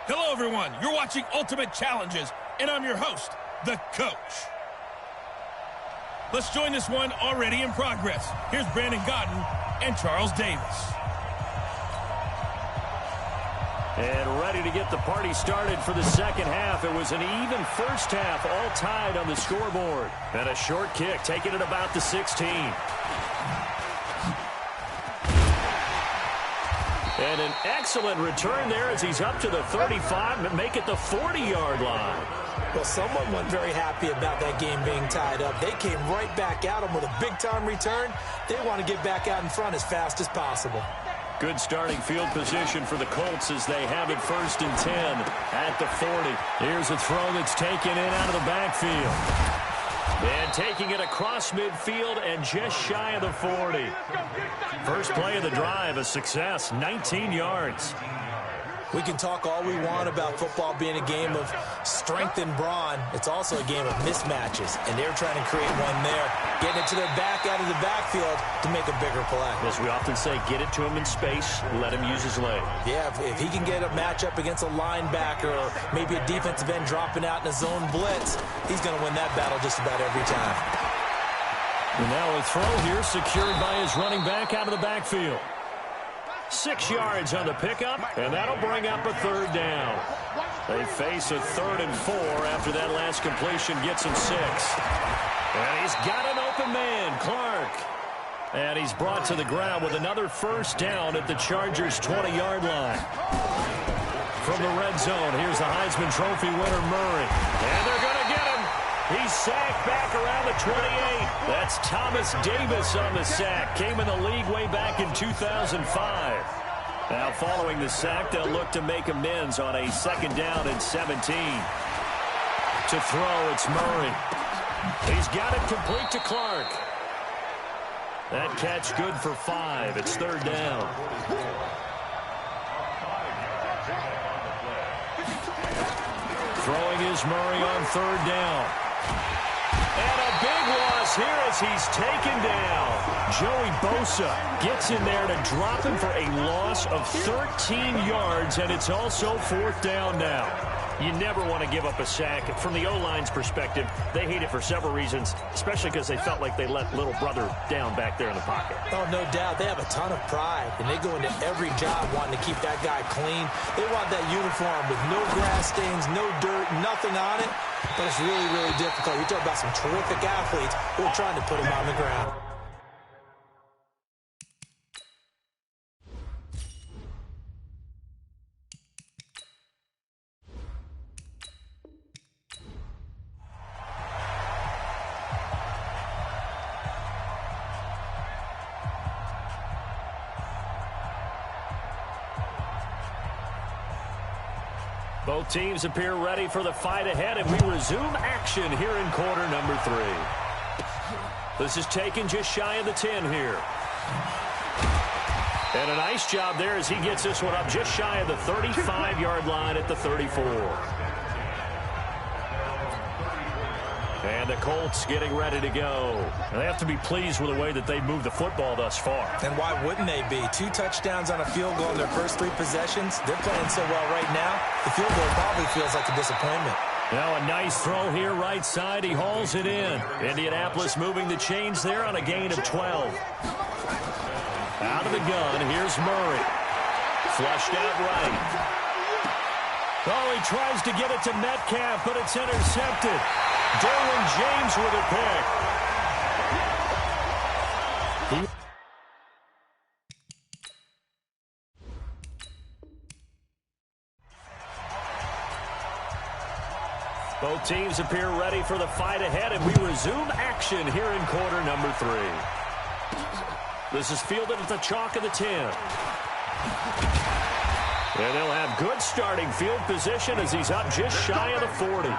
Hello, everyone. You're watching Ultimate Challenges, and I'm your host, the Coach. Let's join this one already in progress. Here's Brandon Godden and Charles Davis. And ready to get the party started for the second half. It was an even first half, all tied on the scoreboard. And a short kick, taking it about the 16. And an excellent return there as he's up to the 35 and make it the 40-yard line. Well, someone wasn't very happy about that game being tied up. They came right back at him with a big-time return. They want to get back out in front as fast as possible. Good starting field position for the Colts as they have it 1st and 10 at the 40. Here's a throw that's taken in out of the backfield. And taking it across midfield and just shy of the 40. First play of the drive, a success, 19 yards. We can talk all we want about football being a game of strength and brawn. It's also a game of mismatches, and they're trying to create one there, getting it to their back out of the backfield to make a bigger play. As we often say, get it to him in space, let him use his leg. Yeah, if he can get a matchup against a linebacker or maybe a defensive end dropping out in a zone blitz, he's going to win that battle just about every time. And now a throw here secured by his running back out of the backfield. 6 yards on the pickup, and that'll bring up a 3rd down. They face a 3rd and 4 after that last completion gets him 6. And he's got an open man, Clark. And he's brought to the ground with another 1st down at the Chargers' 20-yard line. From the red zone, here's the Heisman Trophy winner, Murray. And they're going to get him. He's sacked back around the 28. That's Thomas Davis on the sack. Came in the league way back in 2005. Now following the sack, they'll look to make amends on a 2nd down and 17. To throw, it's Murray. He's got it complete to Clark. That catch good for 5. It's 3rd down. Throwing is Murray on 3rd down. And a big loss here as he's taken down. Joey Bosa gets in there to drop him for a loss of 13 yards, and it's also 4th down now. You never want to give up a sack. From the O-line's perspective, they hate it for several reasons, especially because they felt like they let little brother down back there in the pocket. Oh, no doubt. They have a ton of pride, and they go into every job wanting to keep that guy clean. They want that uniform with no grass stains, no dirt, nothing on it. But it's really, really difficult. You talk about some terrific athletes who are trying to put him on the ground. Both teams appear ready for the fight ahead, and we resume action here in quarter number 3. This is taken just shy of the 10 here. And a nice job there as he gets this one up just shy of the 35-yard line at the 34. And the Colts getting ready to go. And they have to be pleased with the way that they moved the football thus far. And why wouldn't they be? 2 touchdowns on a field goal in their first 3 possessions. They're playing so well right now, the field goal probably feels like a disappointment. Now a nice throw here right side. He hauls it in. Indianapolis moving the chains there on a gain of 12. Out of the gun, here's Murray. Flushed out right. Oh, he tries to get it to Metcalf, but it's intercepted. Derwin James with a pick. Both teams appear ready for the fight ahead, and we resume action here in quarter number 3. This is fielded at the chalk of the 10. And they'll have good starting field position as he's up just shy of the 40.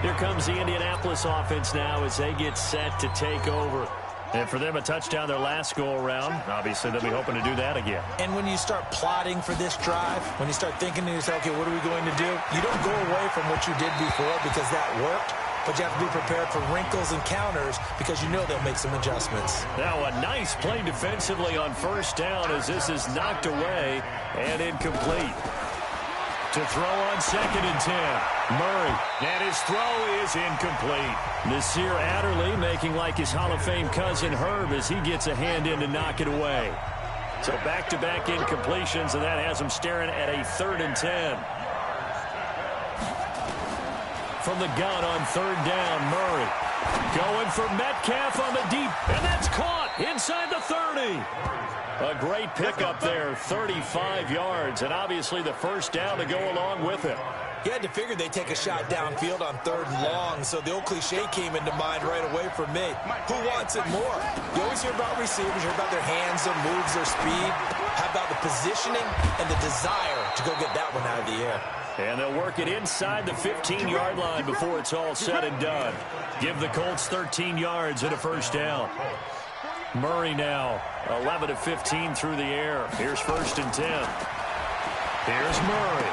Here comes the Indianapolis offense now as they get set to take over. And for them, a touchdown their last go-around. Obviously, they'll be hoping to do that again. And when you start plotting for this drive, when you start thinking to yourself, okay, what are we going to do? You don't go away from what you did before because that worked. but you have to be prepared for wrinkles and counters because you know they'll make some adjustments. Now a nice play defensively on first down as this is knocked away and incomplete. To throw on 2nd and 10. Murray. And his throw is incomplete. Nasir Adderley making like his Hall of Fame cousin Herb as he gets a hand in to knock it away. So back-to-back incompletions, and that has him staring at a 3rd and 10. From the gun on 3rd down, Murray. Going for Metcalf on the deep, and that's caught inside the 30. A great pickup there, 35 yards, and obviously the first down to go along with it. You had to figure they'd take a shot downfield on 3rd and long, so the old cliche came into mind right away for me. Who wants it more? You always hear about receivers, you hear about their hands, their moves, their speed. How about the positioning and the desire to go get that one out of the air? And they'll work it inside the 15-yard line before it's all said and done. Give the Colts 13 yards and a first down. Murray now, 11 of 15 through the air. Here's 1st and 10. Here's Murray.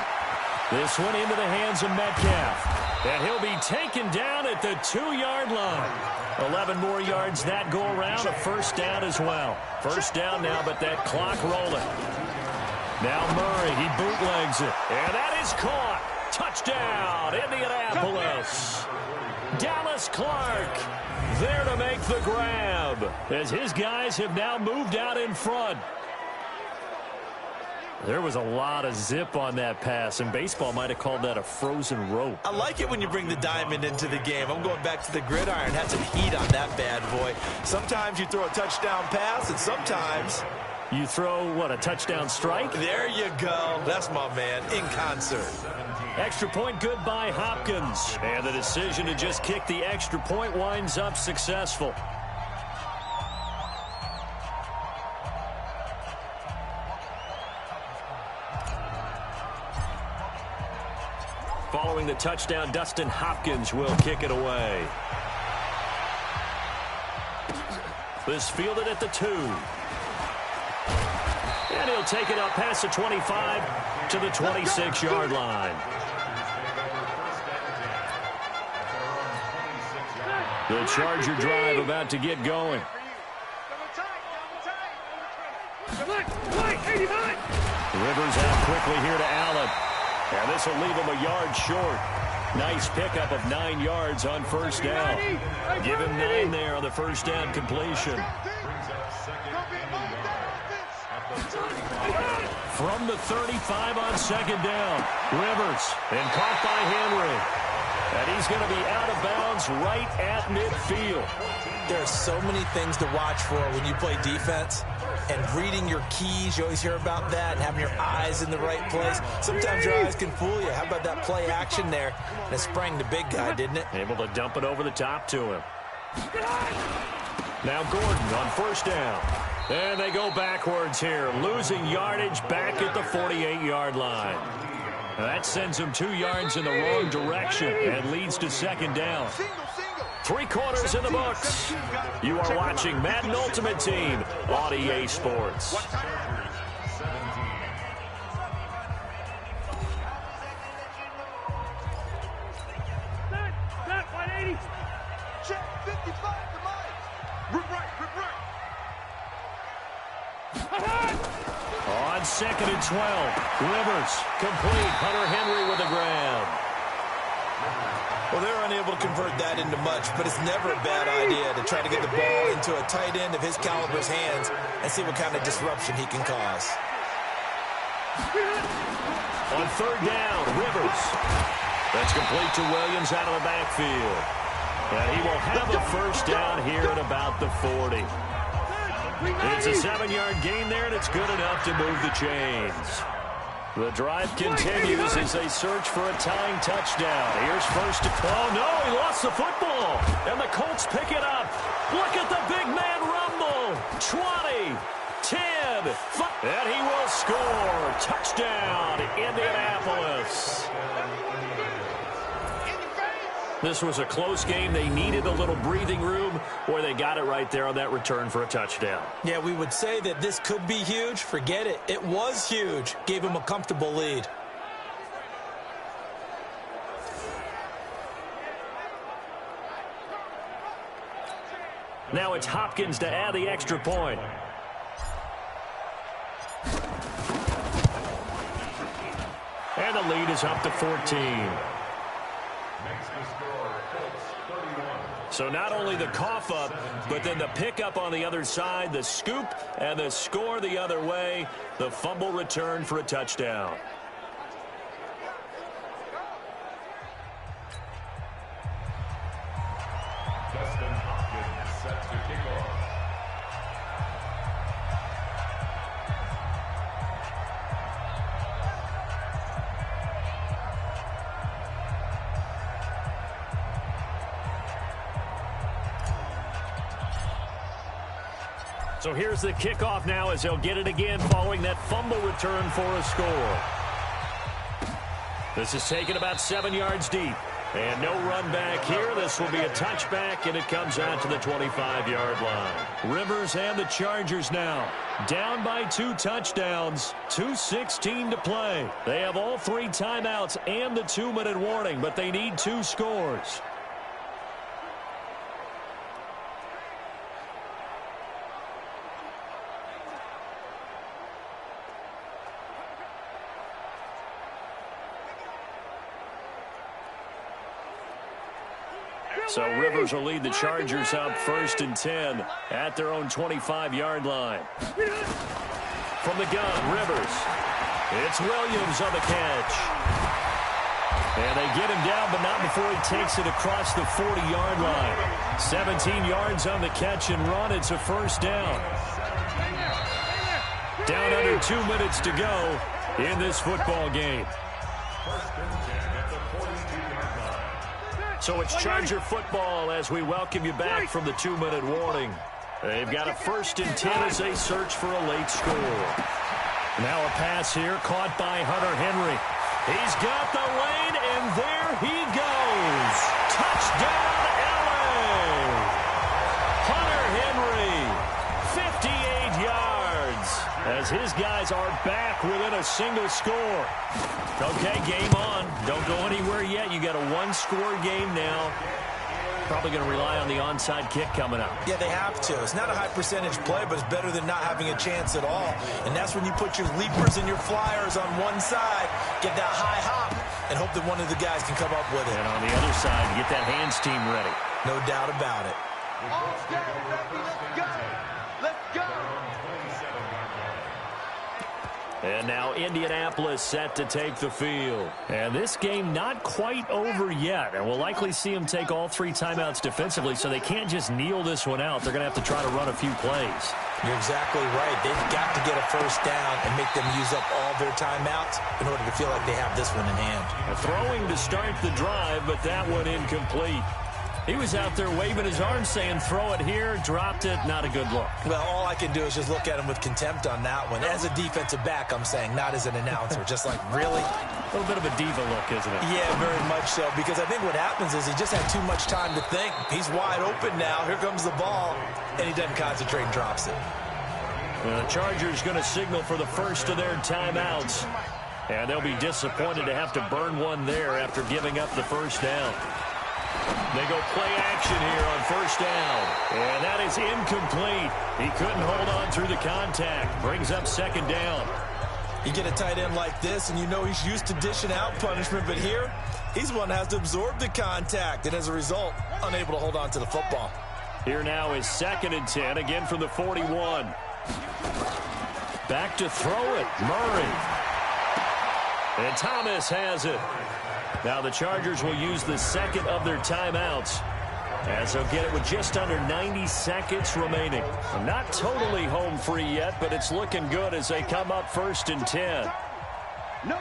This one into the hands of Metcalf. And he'll be taken down at the 2-yard line. 11 more yards that go around, a first down as well. First down now, but that clock rolling. Now Murray, he bootlegs it. And that is caught. Touchdown, Indianapolis. Dallas Clark there to make the grab as his guys have now moved out in front. There was a lot of zip on that pass, and baseball might have called that a frozen rope. I like it when you bring the diamond into the game. I'm going back to the gridiron. Had some heat on that bad boy. Sometimes you throw a touchdown pass, and sometimes you throw, what, a touchdown strike? There you go. That's my man, in concert. Extra point good by Hopkins. And the decision to just kick the extra point winds up successful. Following the touchdown, Dustin Hopkins will kick it away. This fielded at the 2. And he'll take it up past the 25 to the 26-yard line. The Charger drive about to get going. Rivers out quickly here to Allen. And this will leave him a yard short. Nice pickup of 9 yards on first down. Give him 9 there on the first down completion. From the 35 on 2nd down. Rivers, and caught by Henry. And he's going to be out of bounds right at midfield. There are so many things to watch for when you play defense. And reading your keys, you always hear about that, and having your eyes in the right place. Sometimes your eyes can fool you. How about that play action there? And it sprang the big guy, didn't it? Able to dump it over the top to him. Now Gordon on first down. And they go backwards here, losing yardage back at the 48-yard line. That sends him 2 yards in the wrong direction and leads to 2nd down. 3 quarters in the books. You are watching Madden Ultimate Team on EA Sports. On 2nd and 12, Rivers complete. Hunter Henry with a grab. Well, they're unable to convert that into much, but it's never a bad idea to try to get the ball into a tight end of his caliber's hands and see what kind of disruption he can cause. On 3rd down, Rivers. That's complete to Williams out of the backfield. And he will have a first down here at about the 40. It's a 7-yard gain there, and it's good enough to move the chains. The drive continues as they search for a tying touchdown. Here's first. Oh, no, he lost the football. And the Colts pick it up. Look at the big man rumble. 20, 10, 5. And he will score. Touchdown, Indianapolis. This was a close game. They needed a little breathing room, or they got it right there on that return for a touchdown. Yeah, we would say that this could be huge. Forget it. It was huge. Gave him a comfortable lead. Now it's Hopkins to add the extra point. And the lead is up to 14. So not only the cough up, but then the pickup on the other side, the scoop, and the score the other way. The fumble return for a touchdown. Set to kick off. So here's the kickoff now as they'll get it again following that fumble return for a score. This is taken about 7 yards deep. And no run back here. This will be a touchback, and it comes out to the 25-yard line. Rivers and the Chargers now down by 2 touchdowns, 2:16 to play. They have all 3 timeouts and the 2-minute warning, but they need 2 scores. So Rivers will lead the Chargers up 1st and 10 at their own 25-yard line. From the gun, Rivers. It's Williams on the catch. And they get him down, but not before he takes it across the 40-yard line. 17 yards on the catch and run. It's a 1st down. Down under 2 minutes to go in this football game. So it's Charger football as we welcome you back from the 2-minute warning. They've got a 1st and 10 as they search for a late score. Now a pass here caught by Hunter Henry. He's got the lane, and there he goes. Touchdown, LA! Hunter Henry, 58 yards, as his guys are back within a single score. Okay, game on. Don't go anywhere yet. You got a 1-score game now. Probably going to rely on the onside kick coming up. Yeah, they have to. It's not a high percentage play, but it's better than not having a chance at all. And that's when you put your leapers and your flyers on one side, get that high hop, and hope that one of the guys can come up with it. And on the other side, get that hands team ready. No doubt about it. Let's go. And now Indianapolis set to take the field. And this game not quite over yet. And we'll likely see them take all 3 timeouts defensively, so they can't just kneel this one out. They're going to have to try to run a few plays. You're exactly right. They've got to get a 1st down and make them use up all their timeouts in order to feel like they have this one in hand. Throwing to start the drive, but that one incomplete. He was out there waving his arms saying, throw it here, dropped it, not a good look. Well, all I can do is just look at him with contempt on that one. As a defensive back, I'm saying, not as an announcer. Just like, really? A little bit of a diva look, isn't it? Yeah, very much so, because I think what happens is he just had too much time to think. He's wide open now. Here comes the ball, and he doesn't concentrate and drops it. The Chargers going to signal for the first of their timeouts. And they'll be disappointed to have to burn one there after giving up the 1st down. They go play action here on 1st down. And that is incomplete. He couldn't hold on through the contact. Brings up 2nd down. You get a tight end like this, and you know he's used to dishing out punishment. But here, he's one that has to absorb the contact. And as a result, unable to hold on to the football. Here now is 2nd and 10, again from the 41. Back to throw it, Murray. And Thomas has it. Now the Chargers will use the 2nd of their timeouts as they'll get it with just under 90 seconds remaining. Not totally home free yet, but it's looking good as they come up 1st and 10. No.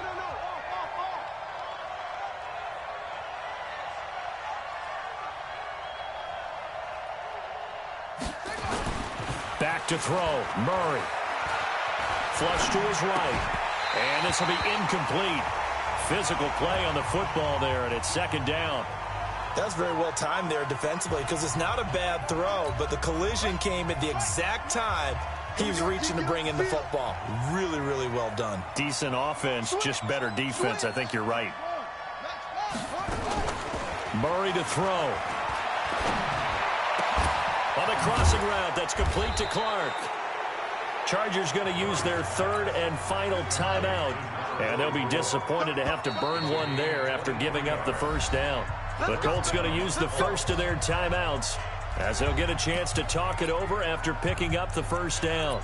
Back to throw, Murray. Flush to his right. And this will be incomplete. Physical play on the football there, and it's 2nd down. That's very well timed there defensively, because it's not a bad throw, but the collision came at the exact time he was reaching to bring in the football. Really, really well done. Decent offense, just better defense. I think you're right. Murray to throw. On the crossing route, that's complete to Clark. Chargers going to use their third and final timeout. And they'll be disappointed to have to burn one there after giving up the first down. The Colts going to use the first of their timeouts as they'll get a chance to talk it over after picking up the first down.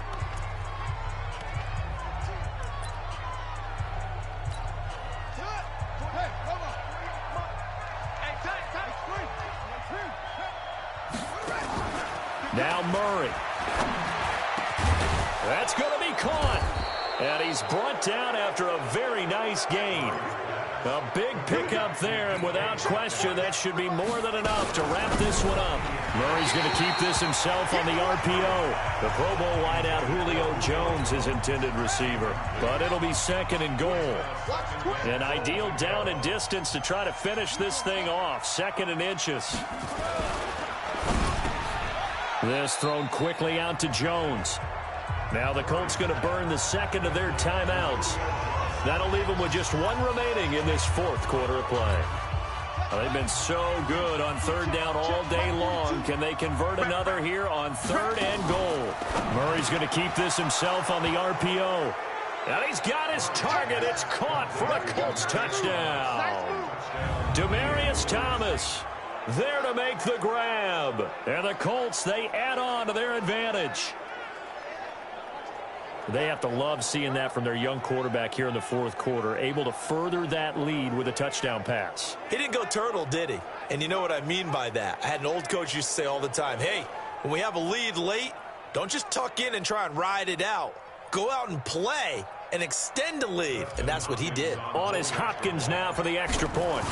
Now Murray. That's going to be caught. And he's brought down after a very nice gain. A big pickup there, and without question, that should be more than enough to wrap this one up. Murray's going to keep this himself on the RPO. The Pro Bowl wideout Julio Jones is intended receiver, but it'll be second and goal. An ideal down and distance to try to finish this thing off. Second and inches. This thrown quickly out to Jones. Now the Colts going to burn the second of their timeouts. That'll leave them with just one remaining in this fourth quarter of play. They've been so good on third down all day long. Can they convert another here on third and goal? Murray's going to keep this himself on the RPO. And he's got his target. It's caught for a Colts touchdown. Demaryius Thomas there to make the grab. And the Colts, they add on to their advantage. They have to love seeing that from their young quarterback here in the fourth quarter, able to further that lead with a touchdown pass. He didn't go turtle, did he? And you know what I mean by that. I had an old coach used to say all the time, hey, when we have a lead late, don't just tuck in and try and ride it out. Go out and play and extend the lead. And that's what he did. On is Hopkins now for the extra point.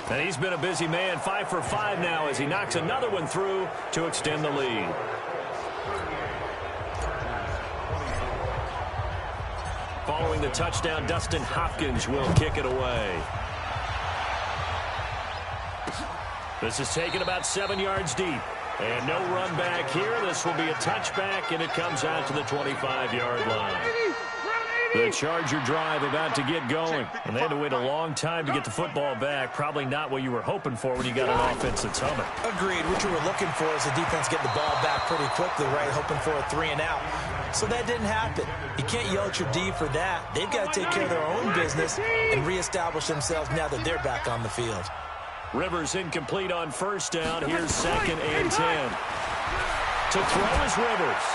And he's been a busy man, 5 for 5 now as he knocks another one through to extend the lead. Following the touchdown, Dustin Hopkins will kick it away. This is taken about 7 yards deep. And no run back here. This will be a touchback, and it comes out to the 25-yard line. The Charger drive about to get going. And they had to wait a long time to get the football back. Probably not what you were hoping for when you got an offense that's humming. Agreed. What you were looking for is the defense getting the ball back pretty quickly, right? Hoping for a 3-and-out. So that didn't happen. You can't yell at your D for that. They've got to take care of their own business and reestablish themselves now that they're back on the field. Rivers incomplete on first down. Here's second and 10. To throw is Rivers.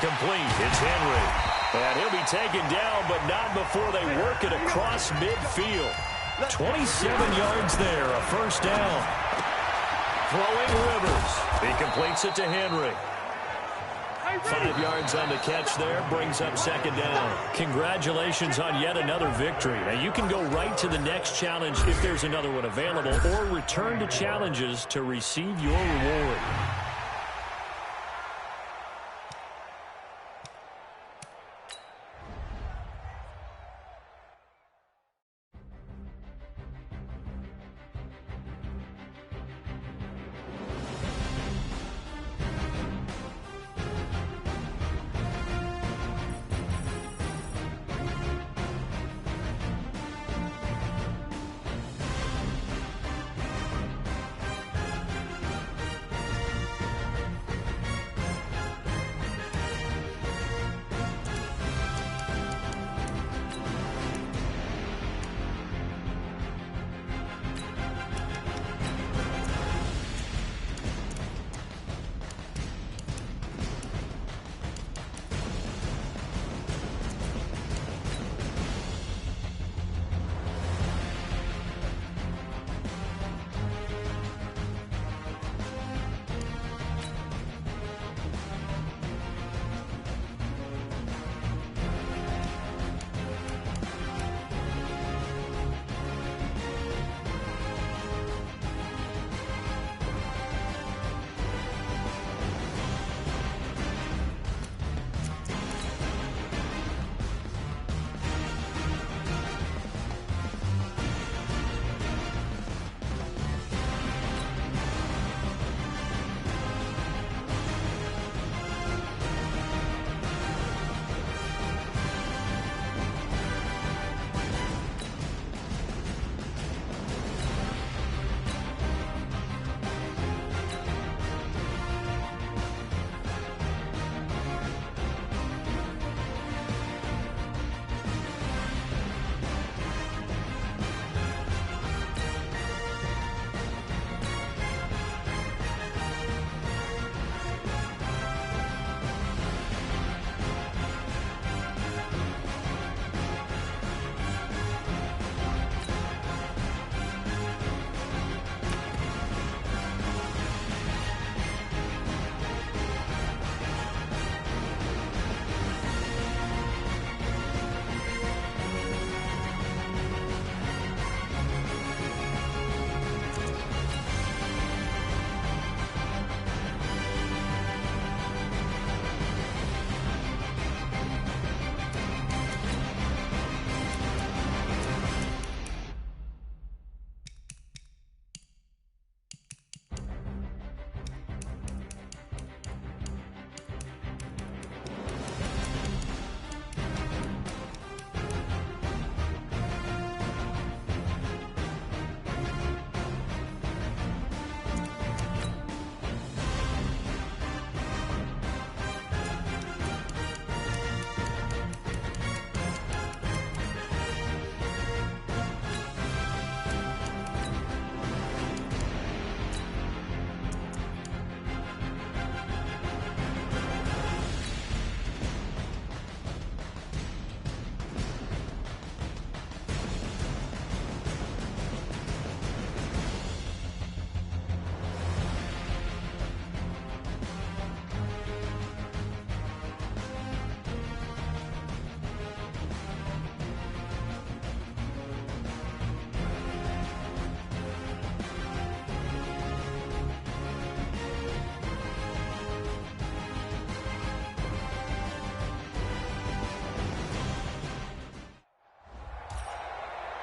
Complete. It's Henry. And he'll be taken down, but not before they work it across midfield. 27 yards there, a first down. Throwing Rivers. He completes it to Henry. 5 yards on the catch there, brings up second down. Congratulations on yet another victory. Now you can go right to the next challenge if there's another one available, or return to challenges to receive your reward.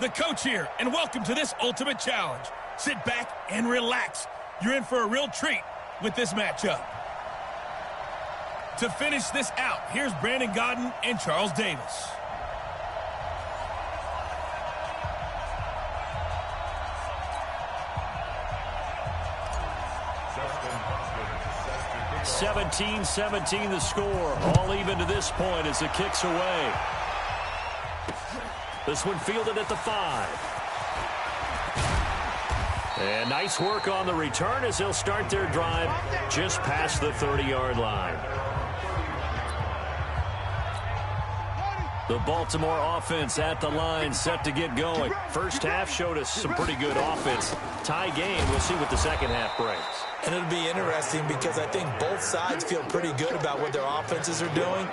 the coach here, and welcome to this ultimate challenge. Sit back and relax. You're in for a real treat with this matchup. To finish this out, here's Brandon Gaudin and Charles Davis. Justin. 17-17 the score. All even to this point as the kick's away. This one fielded at the 5. And nice work on the return as they'll start their drive just past the 30-yard line. The Baltimore offense at the line, set to get going. First half showed us some pretty good offense. Tie game. We'll see what the second half brings. And it'll be interesting because I think both sides feel pretty good about what their offenses are doing.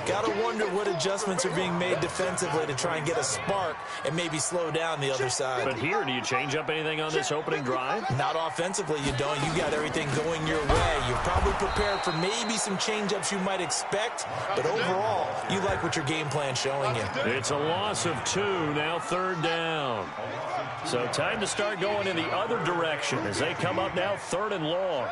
Got to wonder what adjustments are being made defensively to try and get a spark and maybe slow down the other side. But here, do you change up anything on this opening drive? Not offensively, you don't. You got everything going your way. You're probably prepared for maybe some change-ups you might expect, but overall, you like what your game plan's showing you. It's a loss of 2, now 3rd down. So time to start going in the other direction as they come up now 3rd and long.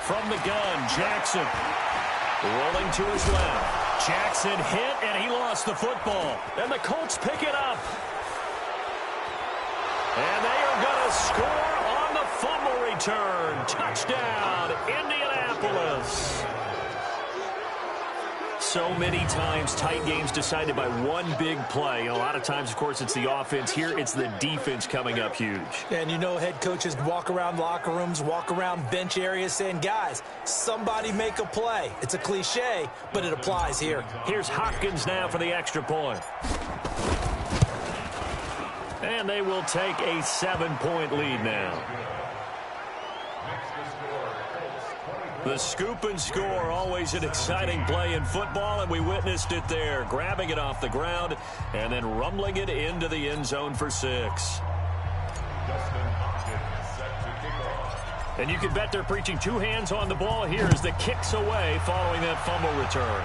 From the gun, Jackson. Rolling to his left. Jackson hit, and he lost the football. And the Colts pick it up. And they are going to score on the fumble return. Touchdown, Indianapolis. So many times tight games decided by one big play. A lot of times, of course, it's the offense. Here, it's the defense coming up huge. And you know head coaches walk around locker rooms, walk around bench areas saying, guys, somebody make a play. It's a cliche, but it applies here. Here's Hopkins now for the extra point. And they will take a 7-point lead now. The scoop and score, always an exciting play in football, and we witnessed it there, grabbing it off the ground and then rumbling it into the end zone for 6. And you can bet they're preaching two hands on the ball here as the kick's away following that fumble return.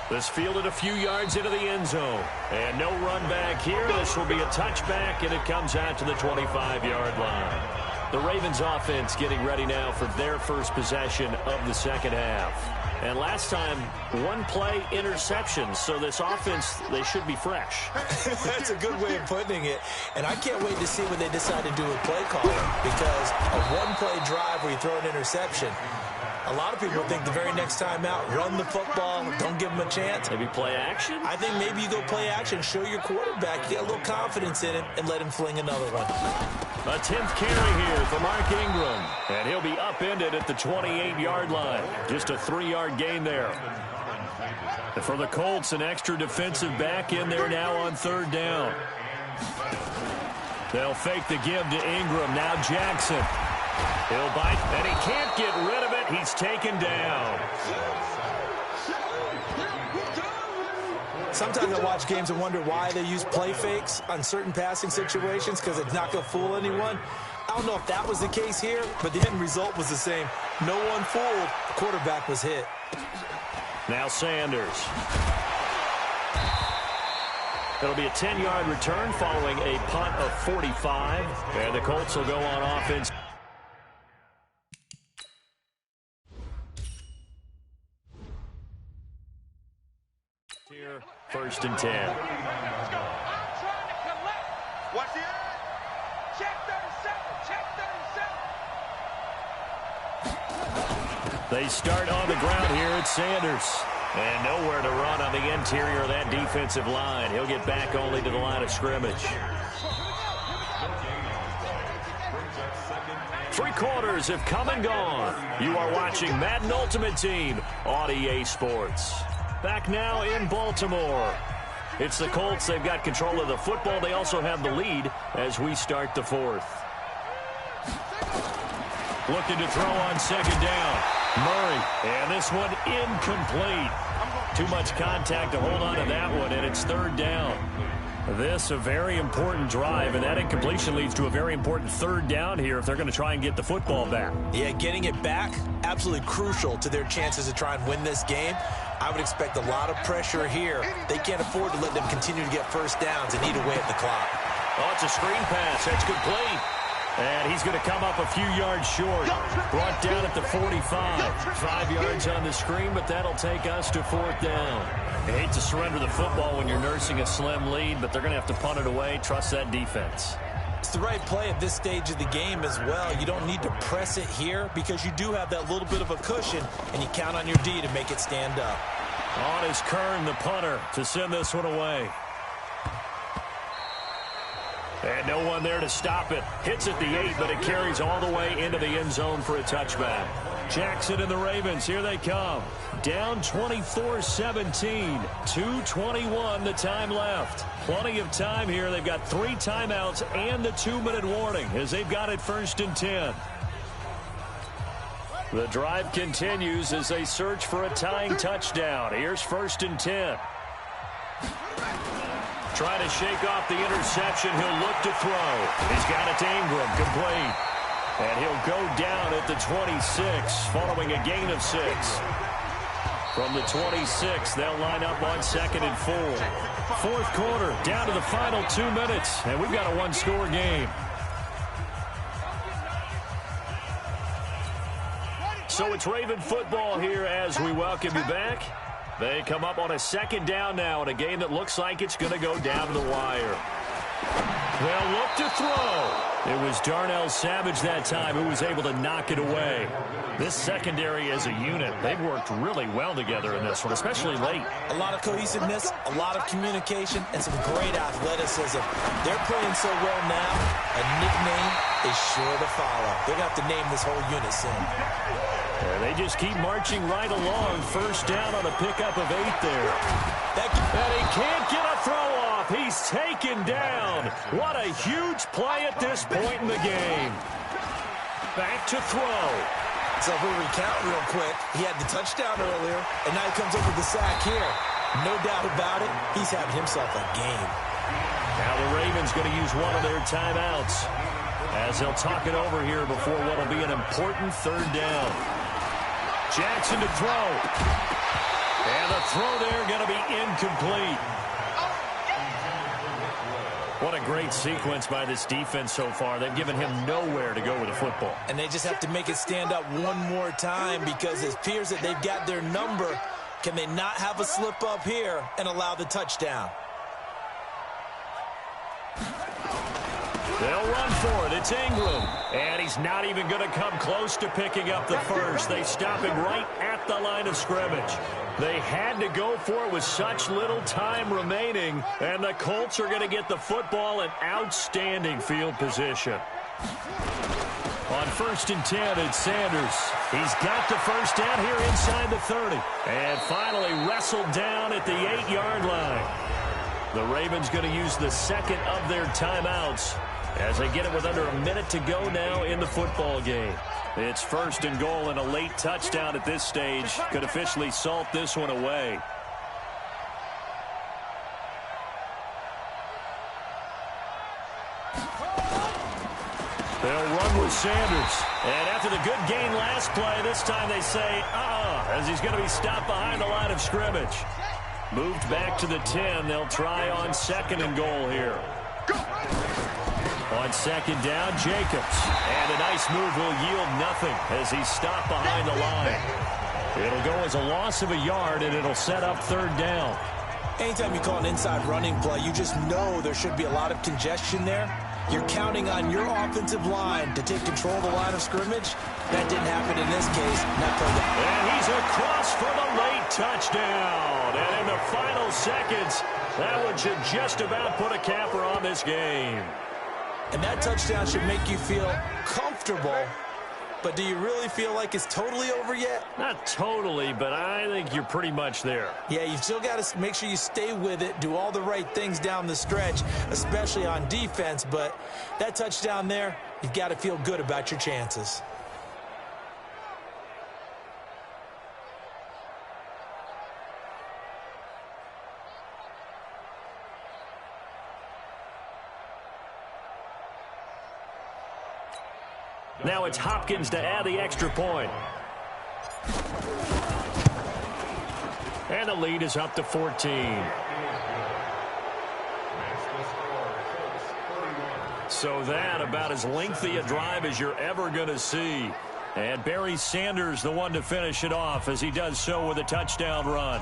This fielded a few yards into the end zone. And no run back here. This will be a touchback, and it comes out to the 25-yard line. The Ravens offense getting ready now for their first possession of the second half. And last time, one play interception. So this offense, they should be fresh. That's a good way of putting it. And I can't wait to see what they decide to do with play calling. Because a one-play drive where you throw an interception, a lot of people think the very next time out, run the football, don't give them a chance. Maybe play action? I think maybe you go play action, show your quarterback, get a little confidence in him, and let him fling another one. A 10th carry here for Mark Ingram. And he'll be upended at the 28-yard line. Just a 3-yard gain there. And for the Colts, an extra defensive back in there now on third down. They'll fake the give to Ingram. Now Jackson. He'll bite, and he can't get rid of it. He's taken down. Sometimes I watch games and wonder why they use play fakes on certain passing situations, because it's not going to fool anyone. I don't know if that was the case here, but the end result was the same. No one fooled. The quarterback was hit. Now Sanders. It'll be a 10-yard return following a punt of 45. And the Colts will go on offense. Here, 1st and 10. Let's go. I'm trying to collect. Watch the edge. Check 37. Check 37. They start on the ground here at Sanders. And nowhere to run on the interior of that defensive line. He'll get back only to the line of scrimmage. 3 quarters have come and gone. You are watching Madden Ultimate Team on EA Sports. Back now in Baltimore. It's the Colts. They've got control of the football. They also have the lead as we start the 4th. Looking to throw on 2nd down. Murray. And this one incomplete. Too much contact to hold on to that one, and it's 3rd down. This a very important drive, and that incompletion leads to a very important 3rd down here if they're going to try and get the football back. Yeah, getting it back, absolutely crucial to their chances to try and win this game. I would expect a lot of pressure here. They can't afford to let them continue to get first downs and eat away at the clock. Oh, it's a screen pass. That's complete. And he's going to come up a few yards short. Brought down at the 45. 5 yards on the screen, but that'll take us to 4th down. You hate to surrender the football when you're nursing a slim lead, but they're going to have to punt it away. Trust that defense. It's the right play at this stage of the game as well. You don't need to press it here because you do have that little bit of a cushion, and you count on your D to make it stand up. On is Kern, the punter, to send this one away. And no one there to stop it. Hits at the 8, but it carries all the way into the end zone for a touchback. Jackson and the Ravens, here they come. Down 24-17. 2:21 the time left. Plenty of time here. They've got 3 timeouts and the 2-minute warning as they've got it 1st and 10. The drive continues as they search for a tying touchdown. Here's 1st and 10. Trying to shake off the interception. He'll look to throw. He's got it to Ingram. Complete. And he'll go down at the 26 following a gain of 6. From the 26, they'll line up on 2nd and 4. 4th quarter, down to the final 2 minutes. And we've got a 1-score game. So it's Raven football here as we welcome you back. They come up on a second down now in a game that looks like it's going to go down to the wire. They'll look to throw. It was Darnell Savage that time who was able to knock it away. This secondary as a unit, they've worked really well together in this one, especially late. A lot of cohesiveness, a lot of communication, and some great athleticism. They're playing so well now, a nickname is sure to follow. They're going to have to name this whole unit soon. And they just keep marching right along. First down on a pickup of 8 there. And he can't get a throw off. He's taken down. What a huge play at this point in the game. Back to throw. So if we recount real quick, he had the touchdown earlier, and now he comes up with the sack here. No doubt about it, he's having himself a game. Now the Ravens going to use one of their timeouts as they'll talk it over here before what will be an important third down. Jackson to throw. And the throw there going to be incomplete. What a great sequence by this defense so far. They've given him nowhere to go with the football. And they just have to make it stand up one more time because it appears that they've got their number. Can they not have a slip up here and allow the touchdown? They'll run for it. It's Ingram. And he's not even going to come close to picking up the first. They stop him right at the line of scrimmage. They had to go for it with such little time remaining. And the Colts are going to get the football in outstanding field position. On 1st and 10, it's Sanders. He's got the first down here inside the 30. And finally wrestled down at the 8-yard line. The Ravens going to use the second of their timeouts as they get it with under a minute to go now in the football game. It's 1st and goal, and a late touchdown at this stage could officially salt this one away. They'll run with Sanders. And after the good gain last play, this time they say, as he's going to be stopped behind the line of scrimmage. Moved back to the 10. They'll try on 2nd and goal here. On 2nd down, Jacobs. And a nice move will yield nothing as he's stopped behind the line. It'll go as a loss of a yard, and it'll set up 3rd down. Anytime you call an inside running play, you just know there should be a lot of congestion there. You're counting on your offensive line to take control of the line of scrimmage. That didn't happen in this case. And he's across for the late touchdown. And in the final seconds, that one should just about put a capper on this game. And that touchdown should make you feel comfortable. But do you really feel like it's totally over yet? Not totally, but I think you're pretty much there. Yeah, you've still got to make sure you stay with it, do all the right things down the stretch, especially on defense. But that touchdown there, you've got to feel good about your chances. Now it's Hopkins to add the extra point. And the lead is up to 14. So that about as lengthy a drive as you're ever going to see. And Barry Sanders the one to finish it off as he does so with a touchdown run.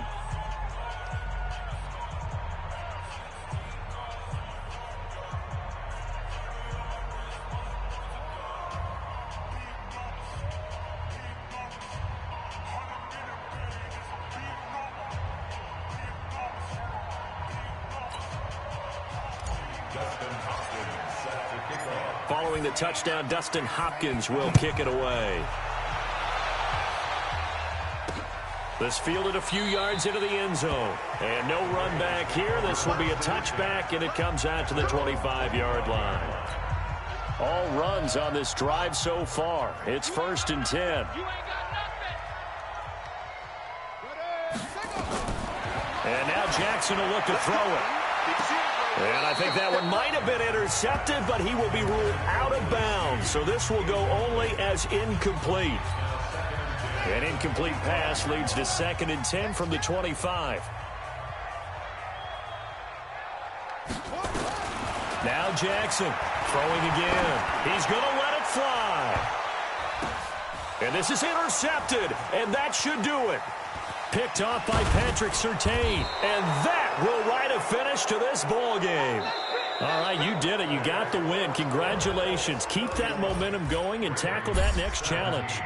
Following the touchdown, Dustin Hopkins will kick it away. This fielded a few yards into the end zone. And no run back here. This will be a touchback, and it comes out to the 25-yard line. All runs on this drive so far. It's 1st and 10. And now Jackson will look to throw it. And I think that one might have been intercepted, but he will be ruled out of bounds. So this will go only as incomplete. An incomplete pass leads to 2nd and 10 from the 25. Now Jackson throwing again. He's going to let it fly. And this is intercepted, and that should do it. Picked off by Patrick Surtain, and that will write a finish to this ball game. All right, you did it. You got the win. Congratulations. Keep that momentum going and tackle that next challenge.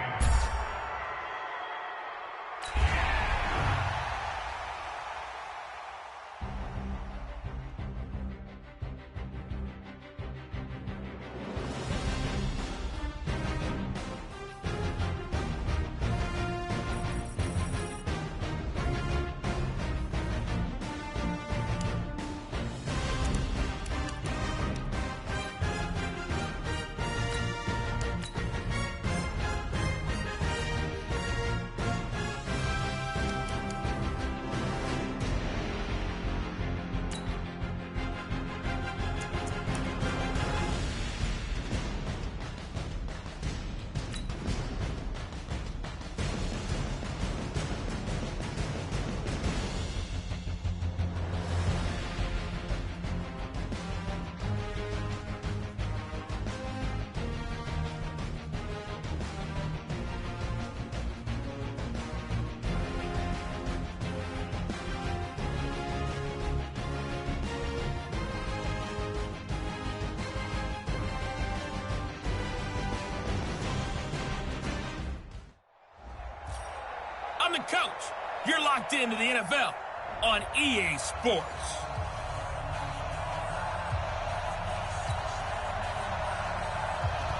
I'm the coach. You're locked into the NFL on EA Sports.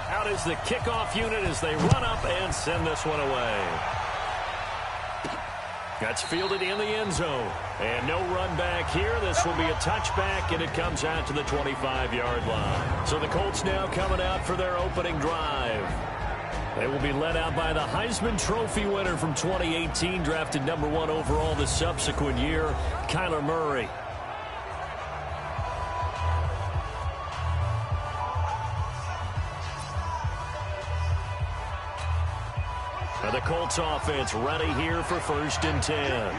Out is the kickoff unit as they run up and send this one away. That's fielded in the end zone. And no run back here. This will be a touchback, and it comes out to the 25-yard line. So the Colts now coming out for their opening drive. They will be led out by the Heisman Trophy winner from 2018, drafted number 1 overall the subsequent year, Kyler Murray. And the Colts offense ready here for 1st and 10.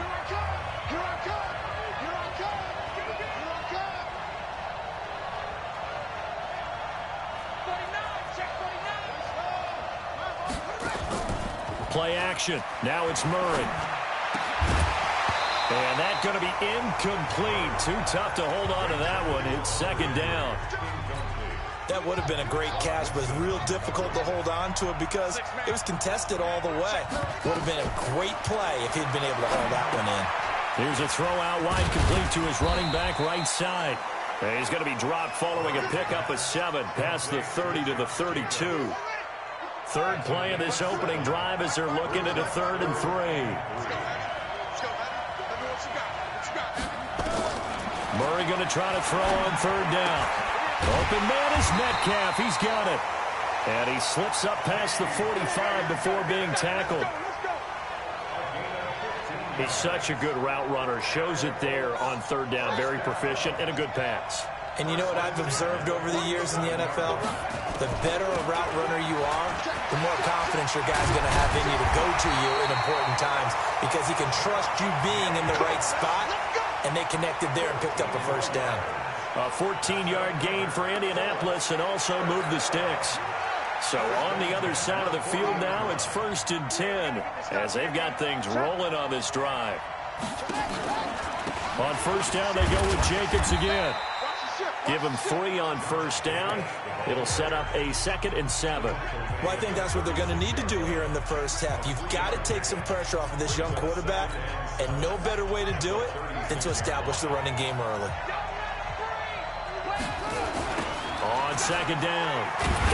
Play action. Now it's Murray. And that's going to be incomplete. Too tough to hold on to that one. It's 2nd down. That would have been a great catch, but it's real difficult to hold on to it because it was contested all the way. Would have been a great play if he'd been able to hold that one in. Here's a throw out wide, complete to his running back right side. And he's going to be dropped following a pickup of 7 past the 30 to the 32. Third play of this opening drive as they're looking at a 3rd and 3. Murray going to try to throw on 3rd down. Open man is Metcalf. He's got it. And he slips up past the 45 before being tackled. He's such a good route runner. Shows it there on 3rd down. Very proficient and a good pass. And you know what I've observed over the years in the NFL? The better a route runner you are, the more confidence your guy's going to have in you to go to you in important times because he can trust you being in the right spot, and they connected there and picked up a 1st down. A 14-yard gain for Indianapolis and also moved the sticks. So on the other side of the field now, it's 1st and 10 as they've got things rolling on this drive. On 1st down, they go with Jacobs again. Give him 3 on 1st down. It'll set up a 2nd and 7. Well, I think that's what they're going to need to do here in the first half. You've got to take some pressure off of this young quarterback, and no better way to do it than to establish the running game early. On 2nd down,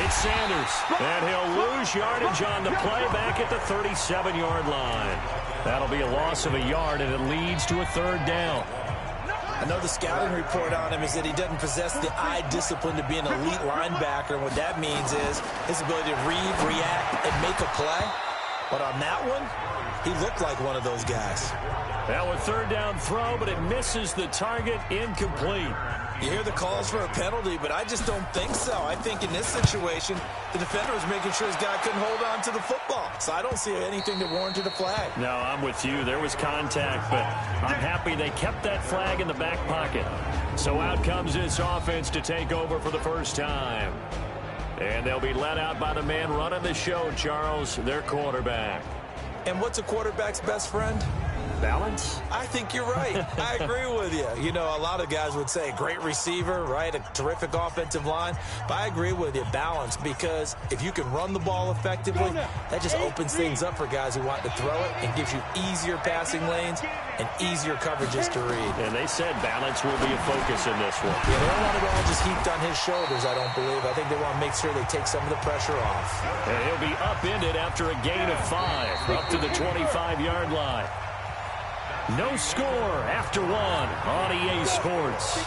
it's Sanders, and he'll lose yardage on the play back at the 37-yard line. That'll be a loss of a yard, and it leads to a 3rd down. I know the scouting report on him is that he doesn't possess the eye discipline to be an elite linebacker, and what that means is his ability to read, react, and make a play. But on that one, he looked like one of those guys. Now a 3rd down throw, but it misses the target, incomplete. You hear the calls for a penalty, but I just don't think so. I think in this situation, the defender was making sure his guy couldn't hold on to the football. So I don't see anything that warranted a flag. No, I'm with you. There was contact, but I'm happy they kept that flag in the back pocket. So out comes this offense to take over for the first time. And they'll be let out by the man running the show, Charles, their quarterback. And what's a quarterback's best friend? Balance? I think you're right. I agree with you. You know, a lot of guys would say great receiver, right? A terrific offensive line. But I agree with you, balance, because if you can run the ball effectively, that just opens things up for guys who want to throw it and gives you easier passing lanes and easier coverages to read. And they said balance will be a focus in this one. Yeah, they don't want it all just heaped on his shoulders, I don't believe. I think they want to make sure they take some of the pressure off. And he'll be upended after a gain of 5, up to the 25-yard line. No score after 1 on EA Sports.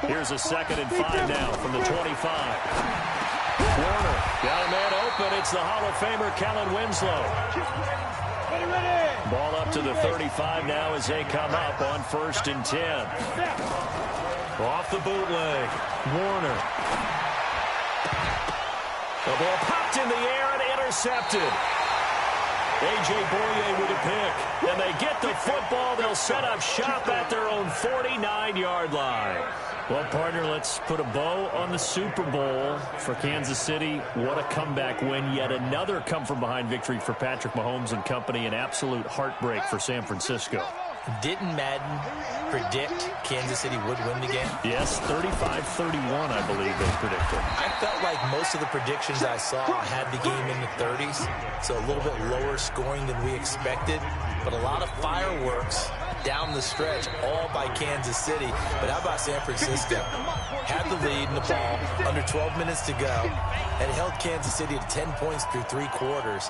Here's a 2nd and 5 now from the 25. Warner got a man open. It's the Hall of Famer Kellen Winslow. Ball up to the 35 now as they come up on 1st and 10. Off the bootleg. Warner. The ball popped in the air and intercepted. A.J. Boye with a pick. And they get the football. They'll set up shop at their own 49-yard line. Well, partner, let's put a bow on the Super Bowl for Kansas City. What a comeback win. Yet another come-from-behind victory for Patrick Mahomes and company. An absolute heartbreak for San Francisco. Didn't Madden predict Kansas City would win the game? Yes, 35-31, I believe they predicted. I felt like most of the predictions I saw had the game in the 30s, so a little bit lower scoring than we expected, but a lot of fireworks down the stretch, all by Kansas City. But how about San Francisco? Had the lead in the ball, under 12 minutes to go, and held Kansas City to 10 points through 3 quarters.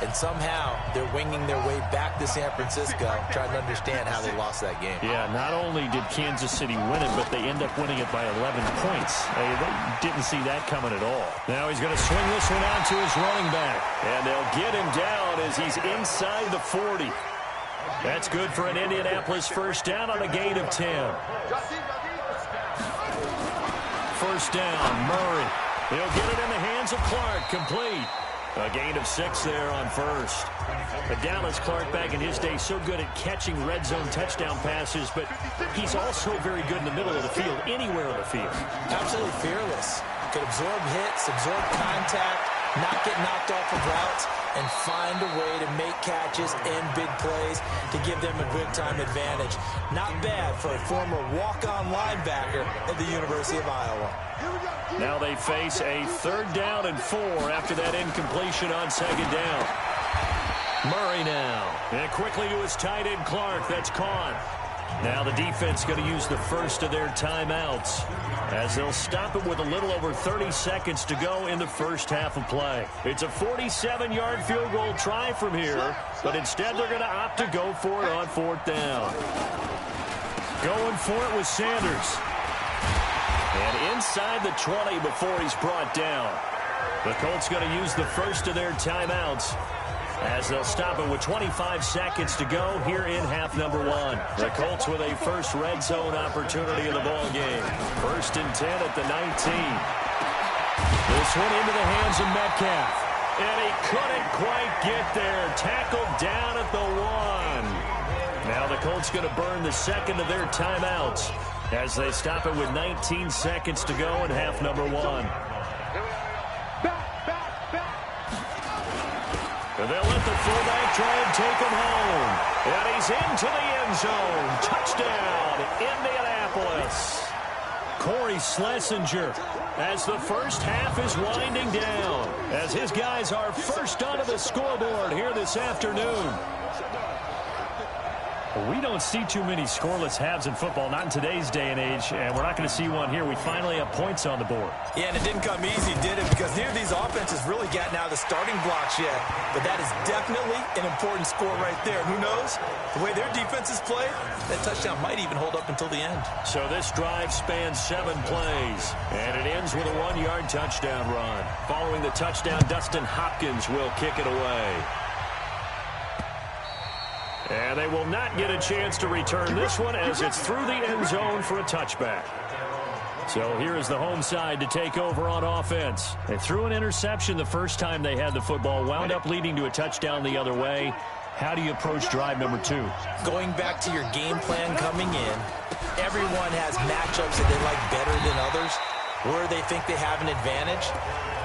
And somehow they're winging their way back to San Francisco, trying to understand how they lost that game. Yeah, not only did Kansas City win it, but they end up winning it by 11 points. They didn't see that coming at all. Now he's going to swing this one out to his running back. And they'll get him down as he's inside the 40. That's good for an Indianapolis first down on a gain of 10. First down, Murray. He'll get it in the hands of Clark, complete. A gain of 6 there on first. But Dallas Clark back in his day so good at catching red zone touchdown passes, but he's also very good in the middle of the field, anywhere on the field. Absolutely fearless. Could absorb hits, absorb contact, not get knocked off of routes, and find a way to make catches and big plays to give them a good time advantage. Not bad for a former walk-on linebacker at the University of Iowa. Now they face a 3rd down and 4 after that incompletion on 2nd down. Murray now. And quickly to his tight end, Clark. That's caught. Now the defense going to use the first of their timeouts as they'll stop it with a little over 30 seconds to go in the first half of play. It's a 47-yard field goal try from here, but instead they're going to opt to go for it on 4th down. Going for it with Sanders. And inside the 20 before he's brought down. The Colts going to use the first of their timeouts as they'll stop it with 25 seconds to go here in half number 1. The Colts with a first red zone opportunity in the ball game. 1st and 10 at the 19. This one into the hands of Metcalf. And he couldn't quite get there. Tackled down at the 1. Now the Colts going to burn the second of their timeouts as they stop it with 19 seconds to go in half number 1. And they'll let the fullback try and take him home. And he's into the end zone. Touchdown, Indianapolis. Corey Schlesinger as the first half is winding down. As his guys are first onto the scoreboard here this afternoon. We don't see too many scoreless halves in football, not in today's day and age, and we're not going to see one here. We finally have points on the board. Yeah, and it didn't come easy, did it? Because neither of these offenses really gotten out of the starting blocks yet. But that is definitely an important score right there. Who knows? The way their defenses play, that touchdown might even hold up until the end. So this drive spans 7 plays, and it ends with a 1-yard touchdown run. Following the touchdown, Dustin Hopkins will kick it away. And they will not get a chance to return this one as it's through the end zone for a touchback. So here is the home side to take over on offense. They threw an interception the first time they had the football, wound up leading to a touchdown the other way. How do you approach drive number 2? Going back to your game plan coming in, everyone has matchups that they like better than others. Where they think they have an advantage,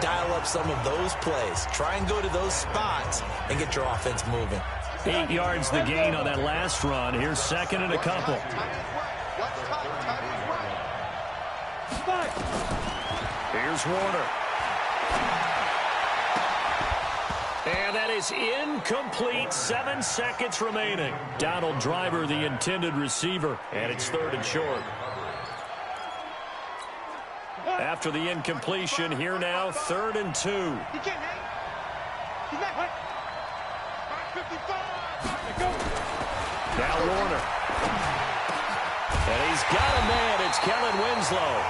dial up some of those plays. Try and go to those spots and get your offense moving. 8 yards the gain on that last run. Here's second and a couple. Here's Warner. And that is incomplete. 7 seconds remaining. Donald Driver, the intended receiver, and it's third and short. After the incompletion, here now, 3rd and 2. Now Warner. And he's got a man. It's Kellen Winslow.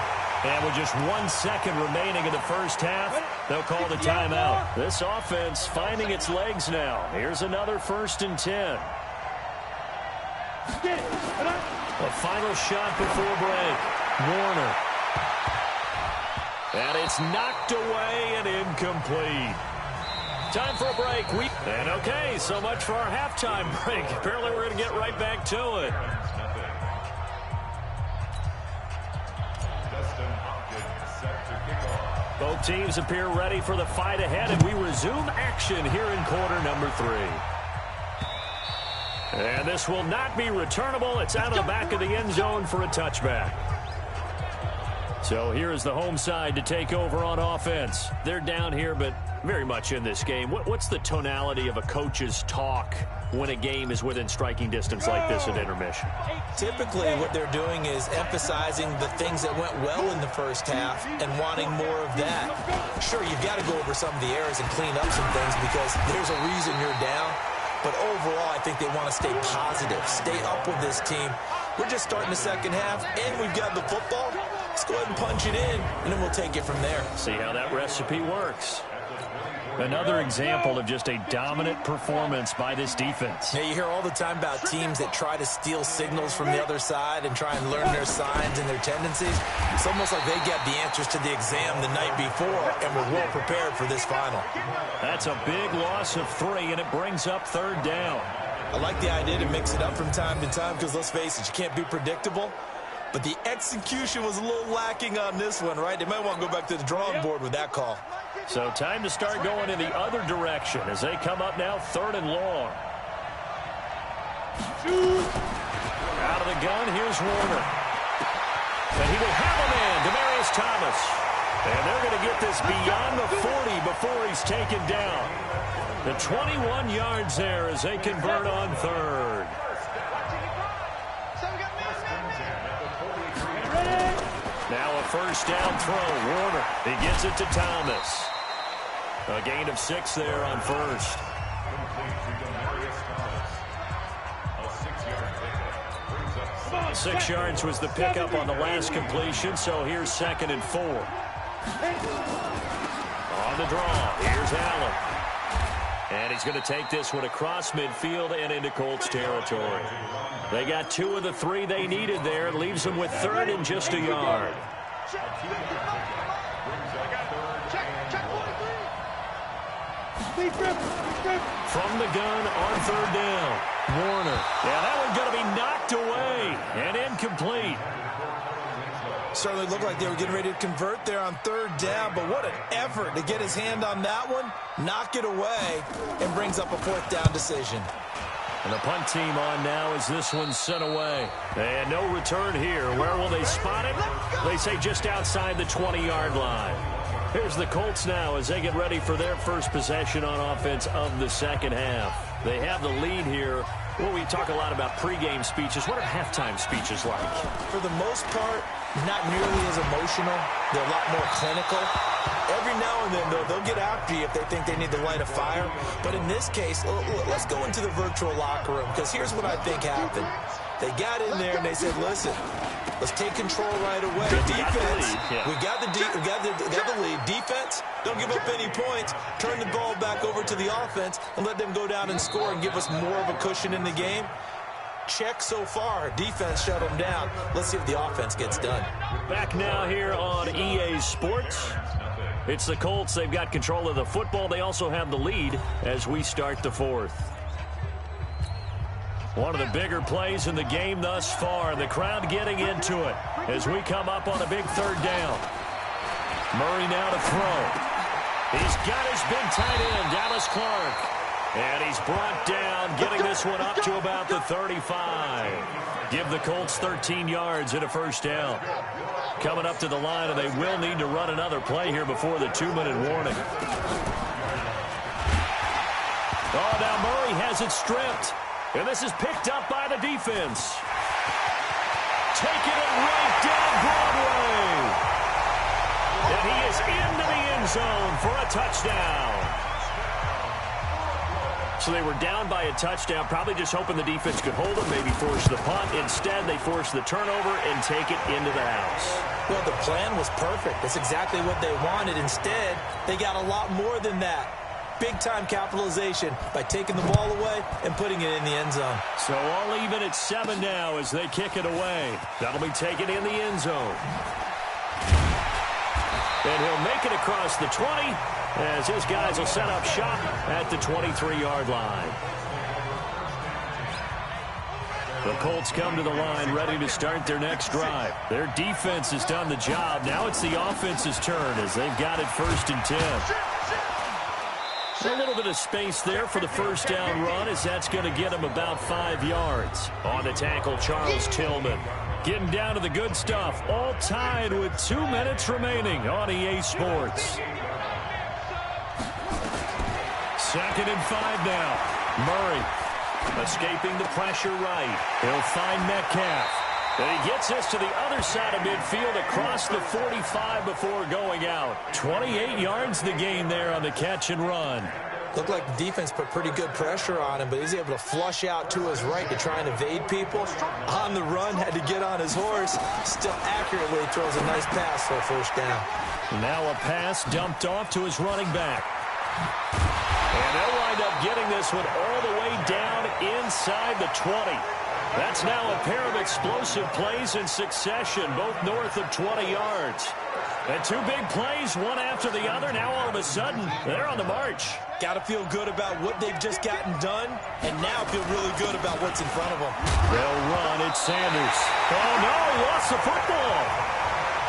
And with just 1 second remaining in the first half, they'll call the timeout. This offense finding its legs now. Here's another 1st and 10. A final shot before break. Warner. And it's knocked away and incomplete. Time for a break. And okay, so much for our halftime break. Apparently we're going to get right back to it. Both teams appear ready for the fight ahead, and we resume action here in quarter number 3. And this will not be returnable. It's out of the back of the end zone for a touchback. So here is the home side to take over on offense. They're down here, but very much in this game. What's the tonality of a coach's talk when a game is within striking distance like this at intermission? Typically, what they're doing is emphasizing the things that went well in the first half and wanting more of that. Sure, you've got to go over some of the errors and clean up some things because there's a reason you're down. But overall, I think they want to stay positive, stay up with this team. We're just starting the second half, and we've got the football. Let's go ahead and punch it in, and then we'll take it from there. See how that recipe works. Another example of just a dominant performance by this defense. Yeah, you hear all the time about teams that try to steal signals from the other side and try and learn their signs and their tendencies. It's almost like they get the answers to the exam the night before and were well prepared for this final. That's a big loss of 3, and it brings up 3rd down. I like the idea to mix it up from time to time because, let's face it, you can't be predictable. But the execution was a little lacking on this one, right? They might want to go back to the drawing board with that call. So time to start going in the other direction as they come up now 3rd and long. Out of the gun, here's Warner. And he will have a man, Demaryius Thomas. And they're going to get this beyond the 40 before he's taken down. The 21 yards there as they convert on 3rd. Now a first down throw. Warner, he gets it to Thomas. A gain of 6 there on 1st. Six yards was the pickup on the last completion, so here's 2nd and 4. On the draw, here's Allen. And he's going to take this one across midfield and into Colts territory. They got 2 of the 3 they needed there. It leaves them with 3rd and just a yard. From the gun on 3rd down. Warner. Yeah, that one's going to be knocked away and incomplete. Certainly looked like they were getting ready to convert there on 3rd down, but what an effort to get his hand on that one, knock it away, and brings up a 4th down decision. And the punt team on now as this one's sent away. And no return here. Where will they spot it? They say just outside the 20-yard line. Here's the Colts now as they get ready for their first possession on offense of the second half. They have the lead here. Well, we talk a lot about pregame speeches. What are halftime speeches like? For the most part, not nearly as emotional. They're a lot more clinical. Every now and then, though, they'll get after you if they think they need to light a fire. But in this case, let's go into the virtual locker room, because here's what I think happened. They got in there and they said, listen, let's take control right away. Defense, we got the lead. Defense, don't give up any points. Turn the ball back over to the offense and let them go down and score and give us more of a cushion in the game. Check so far. Defense shut them down. Let's see if the offense gets done. Back now here on EA Sports. It's the Colts. They've got control of the football. They also have the lead as we start the 4th. One of the bigger plays in the game thus far. The crowd getting into it as we come up on a big third down. Murray now to throw. He's got his big tight end, Dallas Clark. And he's brought down, getting this one up to about the 35. Give the Colts 13 yards and a first down. Coming up to the line, and they will need to run another play here before the 2-minute warning. Oh, now Murray has it stripped. And this is picked up by the defense. Taking it right down Broadway. And he is into the end zone for a touchdown. So they were down by a touchdown, probably just hoping the defense could hold them, maybe force the punt. Instead, they force the turnover and take it into the house. Well, the plan was perfect. That's exactly what they wanted. Instead, they got a lot more than that. Big-time capitalization by taking the ball away and putting it in the end zone. So all even at 7 now as they kick it away. That'll be taken in the end zone. And he'll make it across the 20 as his guys will set up shop at the 23-yard line. The Colts come to the line ready to start their next drive. Their defense has done the job. Now it's the offense's turn as they've got it 1st and 10. A little bit of space there for the first down run as that's going to get him about 5 yards. On the tackle, Charles Tillman. Getting down to the good stuff. All tied with 2 minutes remaining on EA Sports. 2nd and 5 now. Murray escaping the pressure right. He'll find Metcalf. And he gets this to the other side of midfield across the 45 before going out. 28 yards the gain there on the catch and run. Looked like the defense put pretty good pressure on him, but he's able to flush out to his right to try and evade people. On the run, had to get on his horse. Still accurately throws a nice pass for a first down. Now a pass dumped off to his running back. And they'll wind up getting this one all the way down inside the 20. That's now a pair of explosive plays in succession, both north of 20 yards. And 2 big plays, one after the other. Now all of a sudden, they're on the march. Got to feel good about what they've just gotten done, and now feel really good about what's in front of them. They'll run. It's Sanders. Oh, no, he lost the football.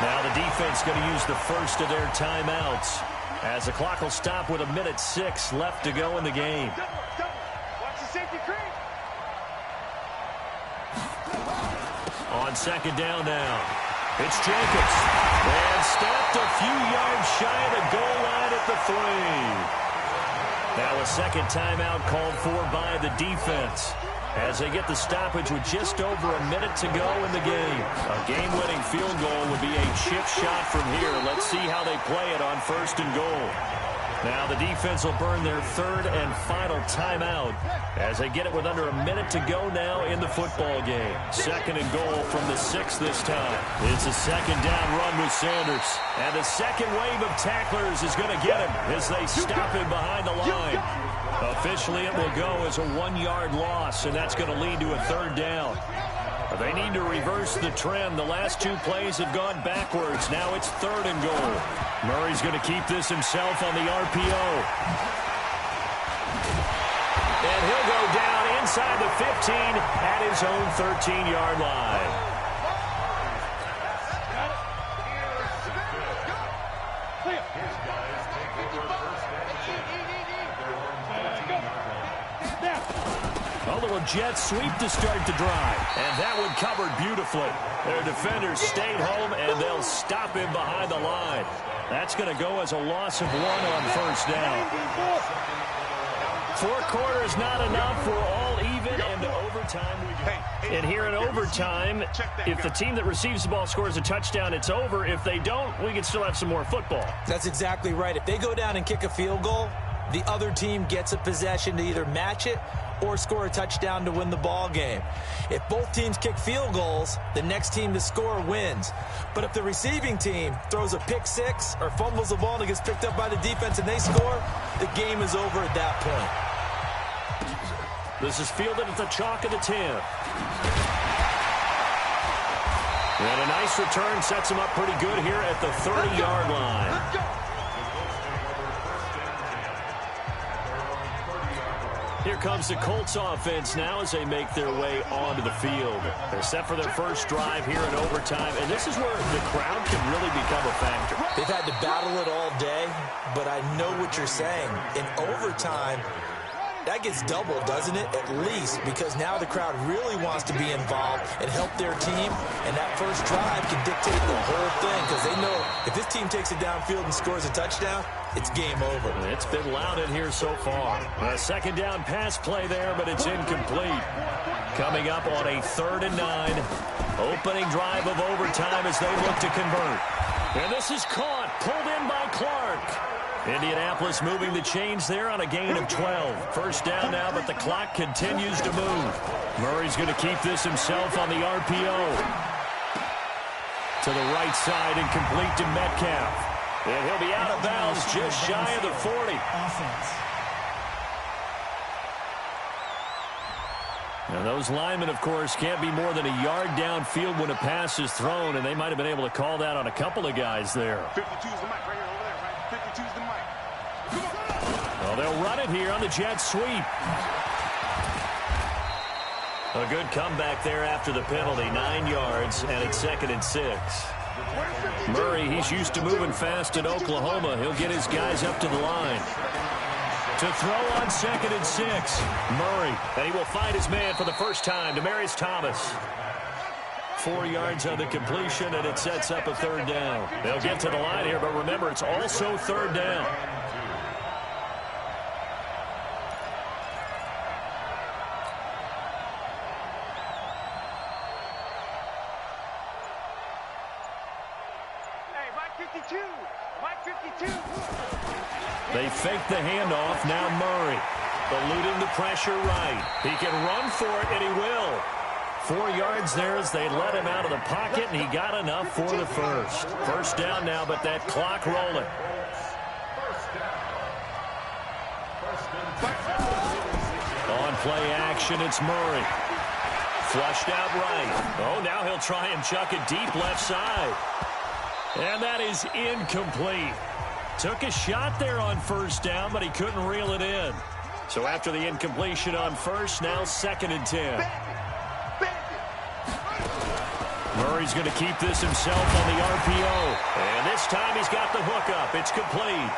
Now the defense going to use the first of their timeouts as the clock will stop with 1:06 left to go in the game. Watch the safety creep. On 2nd down now, it's Jacobs. And stopped a few yards shy of the goal line at the 3. Now a 2nd timeout called for by the defense as they get the stoppage with just over a minute to go in the game. A game-winning field goal would be a chip shot from here. Let's see how they play it on 1st and goal. Now the defense will burn their 3rd and final timeout as they get it with under a minute to go now in the football game. 2nd and goal from the 6 this time. It's a 2nd down run with Sanders. And the second wave of tacklers is going to get him as they stop him behind the line. Officially it will go as a 1-yard loss, and that's going to lead to a 3rd down. They need to reverse the trend. The last 2 plays have gone backwards. Now it's 3rd and goal. Murray's going to keep this himself on the RPO. And he'll go down inside the 15 at his own 13-yard line. A little jet sweep to start the drive. And that one covered beautifully. Their defenders stayed home, and they'll stop him behind the line. That's going to go as a loss of 1 on 1st down. 4 quarters not enough. We're all even, and to overtime we go. And here in overtime, if the team that receives the ball scores a touchdown, it's over. If they don't, we can still have some more football. That's exactly right. If they go down and kick a field goal, the other team gets a possession to either match it or score a touchdown to win the ball game. If both teams kick field goals, the next team to score wins. But if the receiving team throws a pick 6 or fumbles the ball and it gets picked up by the defense and they score, the game is over at that point. This is fielded at the chalk of the 10. And a nice return sets him up pretty good here at the 30-yard line. Here here comes the Colts offense now as they make their way onto the field. They're set for their first drive here in overtime, and this is where the crowd can really become a factor. They've had to battle it all day, but I know what you're saying. In overtime, that gets doubled, doesn't it? At least, because now the crowd really wants to be involved and help their team, and that first drive can dictate the whole thing because they know if this team takes it downfield and scores a touchdown, it's game over. It's been loud in here so far. A second down pass play there, but it's incomplete. Coming up on a 3rd and 9. Opening drive of overtime as they look to convert. And this is caught, pulled in by Clark. Indianapolis moving the chains there on a gain of 12. First down now, but the clock continues to move. Murray's going to keep this himself on the RPO. To the right side and complete to Metcalf. And he'll be out of bounds just shy of the 40. And those linemen, of course, can't be more than a yard downfield when a pass is thrown, and they might have been able to call that on a couple of guys there. 52's the mic right here over there, right? 52's the mic. Well, they'll run it here on the jet sweep. A good comeback there after the penalty, 9 yards, and it's 2nd and 6. Murray, he's used to moving fast in Oklahoma. He'll get his guys up to the line. To throw on 2nd and 6. Murray, and he will find his man for the first time, Demaryius Thomas. 4 yards on the completion, and it sets up a 3rd down. They'll get to the line here, but remember, it's also 3rd down. Hey, Mike 52. Mike 52. They fake the handoff. Now Murray eluding the pressure right. He can run for it, and he will. 4 yards there as they let him out of the pocket, and he got enough for the first. First down now, but that clock rolling. On play action, it's Murray. Flushed out right. Oh, now he'll try and chuck it deep left side. And that is incomplete. Took a shot there on first down, but he couldn't reel it in. So after the incompletion on first, now 2nd and 10. Murray's going to keep this himself on the RPO. And this time he's got the hook up. It's complete.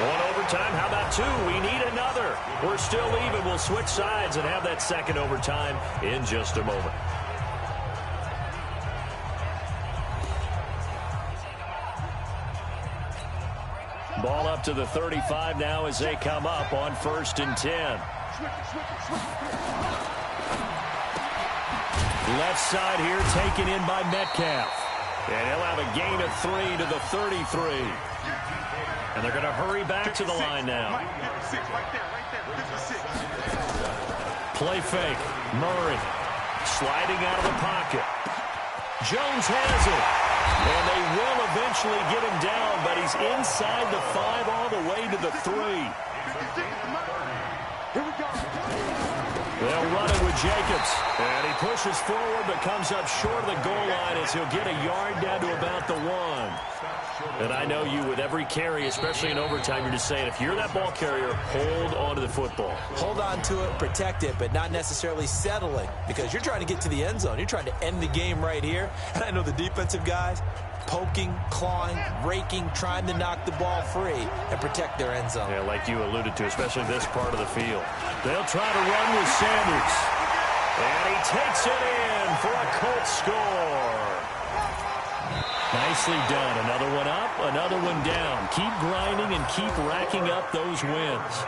1 overtime. How about 2? We need another. We're still even. We'll switch sides and have that 2nd overtime in just a moment. Ball up to the 35 now as they come up on 1st and 10. Left side here taken in by Metcalf. And he'll have a gain of 3 to the 33. And they're going to hurry back to the line now. Play fake. Murray sliding out of the pocket. Jones has it. And they will eventually get him down, but he's inside the 5 all the way to the 3. They'll run it with Jacobs. And he pushes forward but comes up short of the goal line as he'll get a yard down to about the 1. And I know you, with every carry, especially in overtime, you're just saying, if you're that ball carrier, hold on to the football. Hold on to it, protect it, but not necessarily settling, because you're trying to get to the end zone. You're trying to end the game right here. And I know the defensive guys poking, clawing, raking, trying to knock the ball free and protect their end zone. Yeah, like you alluded to, especially this part of the field. They'll try to run with Sanders. And he takes it in for a Colts score. Nicely done. Another one up, another one down. Keep grinding and keep racking up those wins.